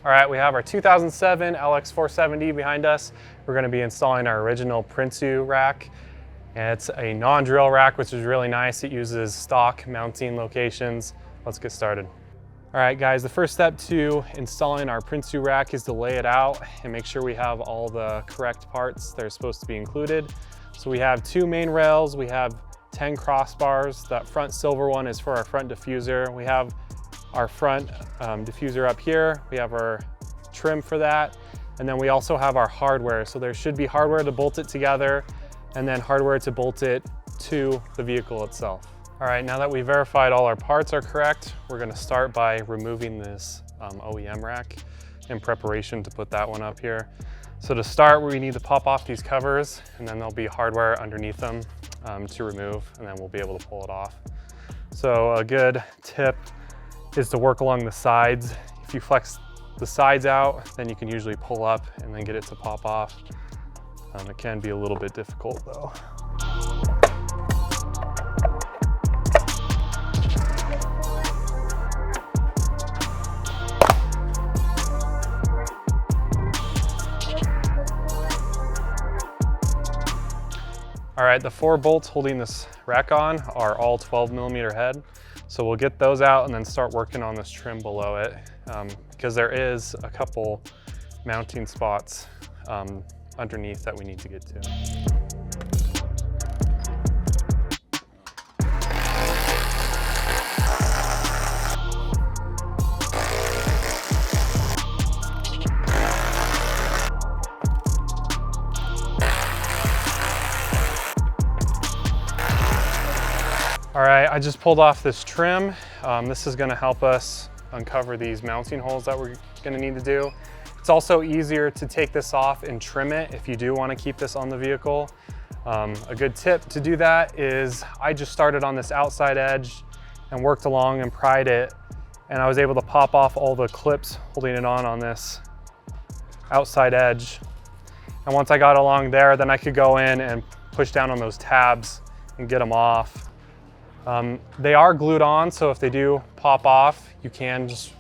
All right, we have our 2007 LX470 behind us. We're going to be installing our original Prinsu rack. And it's a non-drill rack, which is really nice. It uses stock mounting locations. Let's get started. All right, guys, the first step to installing our Prinsu rack is to lay it out and make sure we have all the correct parts that are supposed to be included. So we have 2 main rails, we have 10 crossbars. That front silver one is for our front diffuser. We have our front diffuser up here. We have our trim for that. And then we also have our hardware. So there should be hardware to bolt it together and then hardware to bolt it to the vehicle itself. All right, now that we verified all our parts are correct, we're gonna start by removing this OEM rack in preparation to put that one up here. So to start, we need to pop off these covers and then there'll be hardware underneath them to remove, and then we'll be able to pull it off. So a good tip is to work along the sides. If you flex the sides out, then you can usually pull up and then get it to pop off. It can be a little bit difficult though. All right, the 4 bolts holding this rack on are all 12mm head. So we'll get those out and then start working on this trim below it because there is a couple mounting spots underneath that we need to get to. All right, I just pulled off this trim. This is gonna help us uncover these mounting holes that we're gonna need to do. It's also easier to take this off and trim it if you do wanna keep this on the vehicle. A good tip to do that is I just started on this outside edge and worked along and pried it, and I was able to pop off all the clips holding it on this outside edge. And once I got along there, then I could go in and push down on those tabs and get them off. They are glued on, so if they do pop off, you can just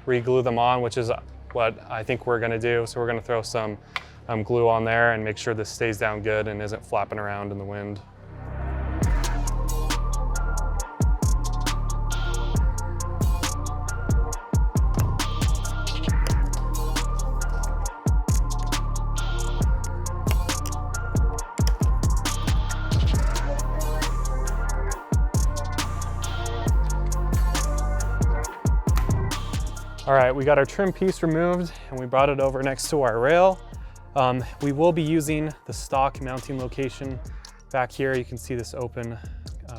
re-glue them on, which is what I think we're gonna do. So we're gonna throw some glue on there and make sure this stays down good and isn't flapping around in the wind. All right, we got our trim piece removed and we brought it over next to our rail. We will be using the stock mounting location back here. You can see this open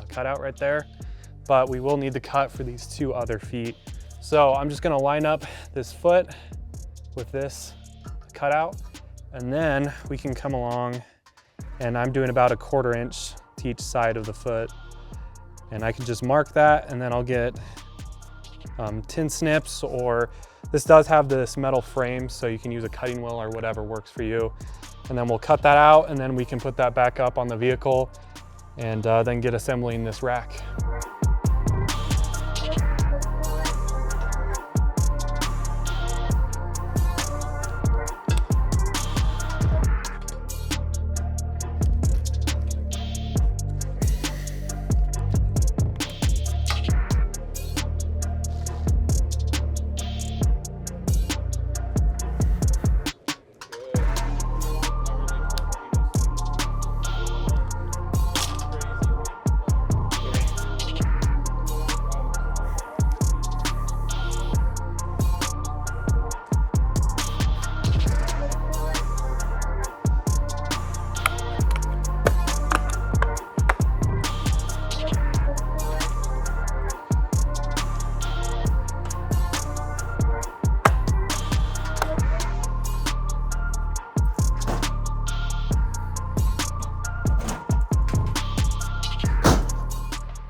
cutout right there, but we will need the cut for these 2 other feet. So I'm just gonna line up this foot with this cutout, and then we can come along, and I'm doing about 1/4 inch to each side of the foot. And I can just mark that, and then I'll get tin snips, or this does have this metal frame, so you can use a cutting wheel or whatever works for you. And then we'll cut that out, and then we can put that back up on the vehicle and then get assembling this rack.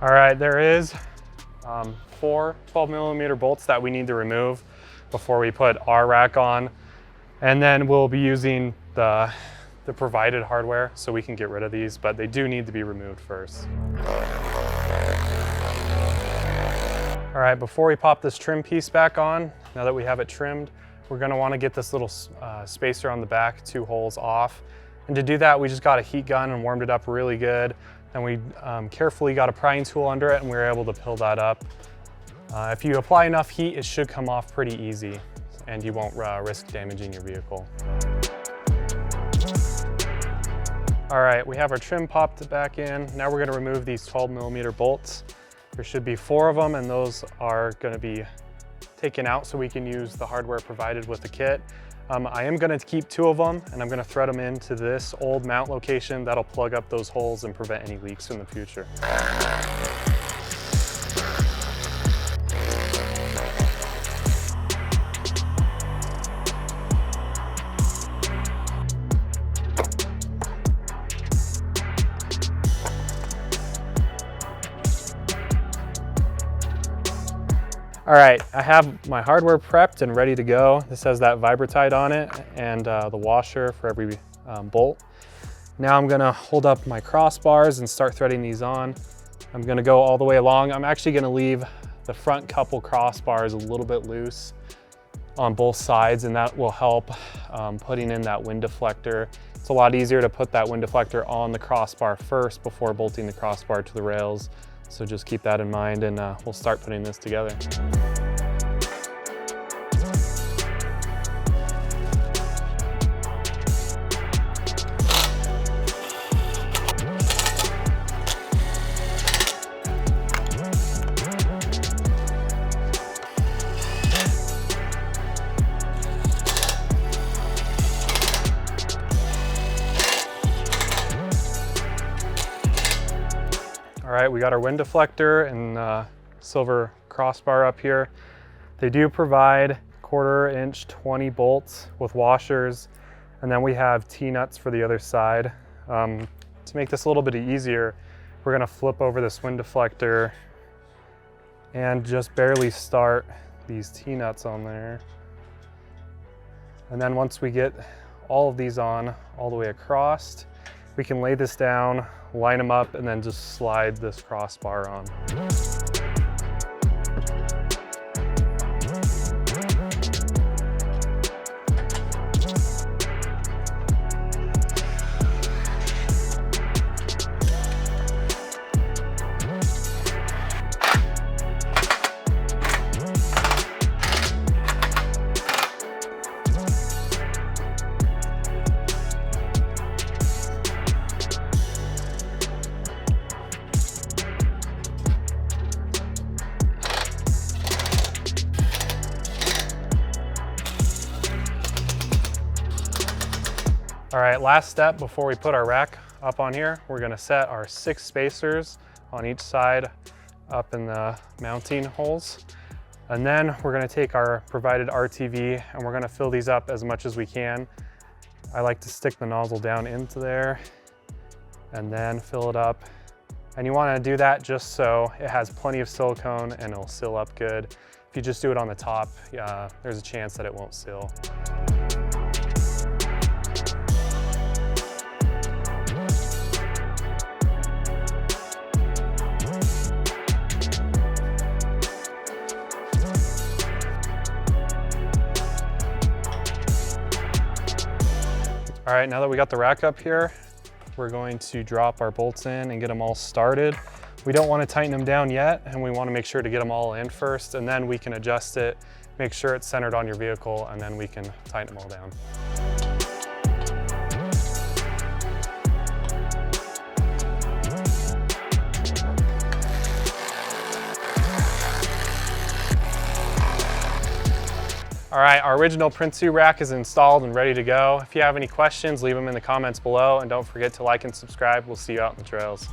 All right, there is 4 12mm bolts that we need to remove before we put our rack on. And then we'll be using the provided hardware so we can get rid of these, but they do need to be removed first. All right, before we pop this trim piece back on, now that we have it trimmed, we're going to want to get this little spacer on the back, 2 holes off. And to do that, we just got a heat gun and warmed it up really good. And we carefully got a prying tool under it, and we were able to peel that up. If you apply enough heat, it should come off pretty easy, and you won't risk damaging your vehicle. All right, we have our trim popped back in. Now we're gonna remove these 12mm bolts. There should be 4 of them, and those are gonna be taken out so we can use the hardware provided with the kit. I am gonna keep 2 of them, and I'm gonna thread them into this old mount location that'll plug up those holes and prevent any leaks in the future. All right, I have my hardware prepped and ready to go. This has that Vibratite on it and the washer for every bolt. Now I'm gonna hold up my crossbars and start threading these on. I'm gonna go all the way along. I'm actually gonna leave the front couple crossbars a little bit loose on both sides, and that will help putting in that wind deflector. It's a lot easier to put that wind deflector on the crossbar first before bolting the crossbar to the rails. So just keep that in mind, and we'll start putting this together. All right, we got our wind deflector and silver crossbar up here. They do provide 1/4 inch 20 bolts with washers, and then we have T-nuts for the other side. To make this a little bit easier, we're gonna flip over this wind deflector and just barely start these T-nuts on there. And then once we get all of these on all the way across, we can lay this down, line them up, and then just slide this crossbar on. All right, last step before we put our rack up on here, we're gonna set our 6 spacers on each side up in the mounting holes. And then we're gonna take our provided RTV and we're gonna fill these up as much as we can. I like to stick the nozzle down into there and then fill it up. And you wanna do that just so it has plenty of silicone and it'll seal up good. If you just do it on the top, there's a chance that it won't seal. All right, now that we got the rack up here, we're going to drop our bolts in and get them all started. We don't want to tighten them down yet, and we want to make sure to get them all in first, and then we can adjust it, make sure it's centered on your vehicle, and then we can tighten them all down. All right, our original Prinsu rack is installed and ready to go. If you have any questions, leave them in the comments below, and don't forget to like and subscribe. We'll see you out in the trails.